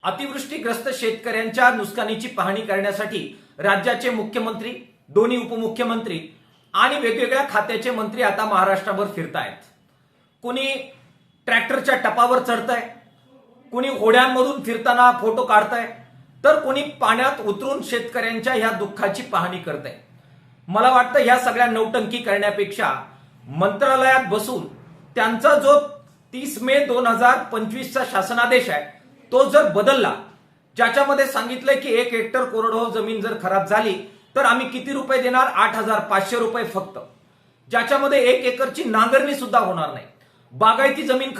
अतिवृष्टीग्रस्त शेतकऱ्यांच्या नुकसानीची पाहणी करण्यासाठी राज्याचे मुख्यमंत्री, दोन्ही उपमुख्यमंत्री आणि वेगवेगळ्या खात्याचे मंत्री आता महाराष्ट्राभर फिरतायत। कोणी ट्रॅक्टरच्या टपावर चढतंय, कोणी होड्यांमधून फिरताना फोटो काढतंय, तर कोणी पाण्यात उतरून शेतकऱ्यांच्या ह्या दुःखाची पाहणी करतंय। मला वाटतं ह्या सगळ्या नौटंकी करण्यापेक्षा मंत्रालयात बसून त्यांचा जो 30 मे 2025 चा शासनादेश आहे तो जर बदलला, ज्याच्यामध्ये सांगितलंय की 1 हेक्टर कोरडवाहू जमीन जर खराब झाली तर आम्ही किती रुपये देणार, 8,500 रुपये फक्त, ज्याच्यामध्ये 1 एकरची नांगरणी सुद्धा होणार नाही। बागायती जमीन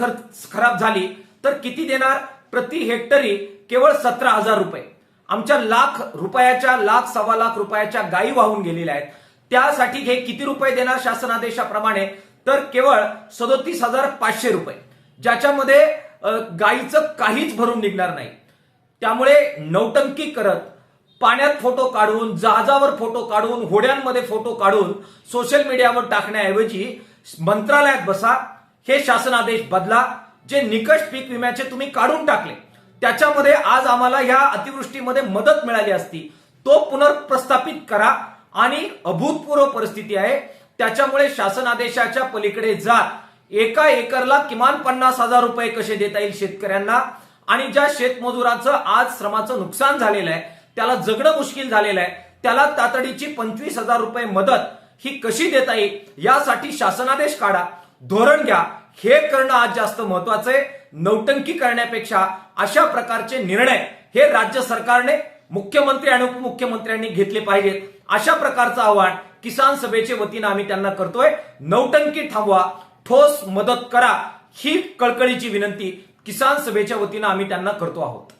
खराब झाली तर किती देणार, प्रति हेक्टरी केवळ 17,000 रुपये। आमच्या लाख रुपयाच्या, लाख सव्वा लाख रुपयाच्या गायी वाहून गेलेल्या आहेत, त्यासाठी हे किती रुपये देणार शासनादेशाप्रमाणे, तर केवळ 37,500 रुपये, ज्याच्यामध्ये गायीचं काहीच भरून निघणार नाही। त्यामुळे नौटंकी करत पाण्यात फोटो काढून, जहाजावर फोटो काढून, होड्यांमध्ये फोटो काढून सोशल मीडियावर टाकण्याऐवजी मंत्रालयात बसा, हे शासनादेश बदला। जे निकष पीक विम्याचे तुम्ही काढून टाकले त्याच्यामध्ये आज आम्हाला ह्या अतिवृष्टीमध्ये मदत मिळाली असती, तो पुनर्प्रस्थापित करा। आणि अभूतपूर्व परिस्थिती आहे, त्याच्यामुळे शासनादेशाच्या पलीकडे जा। एका एकरला किमान 50,000 रुपये कसे देता येईल शेतकऱ्यांना, आणि ज्या शेतमजुराचं आज श्रमाचं नुकसान झालेलं आहे, त्याला जगणं मुश्किल झालेलं आहे, त्याला तातडीची 25,000 रुपये मदत ही कशी देता येईल, यासाठी शासनादेश काढा, धोरण घ्या। हे करणं आज जास्त महत्वाचं आहे। नौटंकी करण्यापेक्षा अशा प्रकारचे निर्णय हे राज्य सरकारने, मुख्यमंत्री आणि उपमुख्यमंत्र्यांनी घेतले पाहिजेत। अशा प्रकारचं आवाहन किसान सभेच्या वतीनं आम्ही त्यांना करतोय। नौटंकी थांबवा, ठोस मदत करा, ही कळकळीची विनंती किसान सभेच्या वतीनं आम्ही त्यांना करतो आहोत।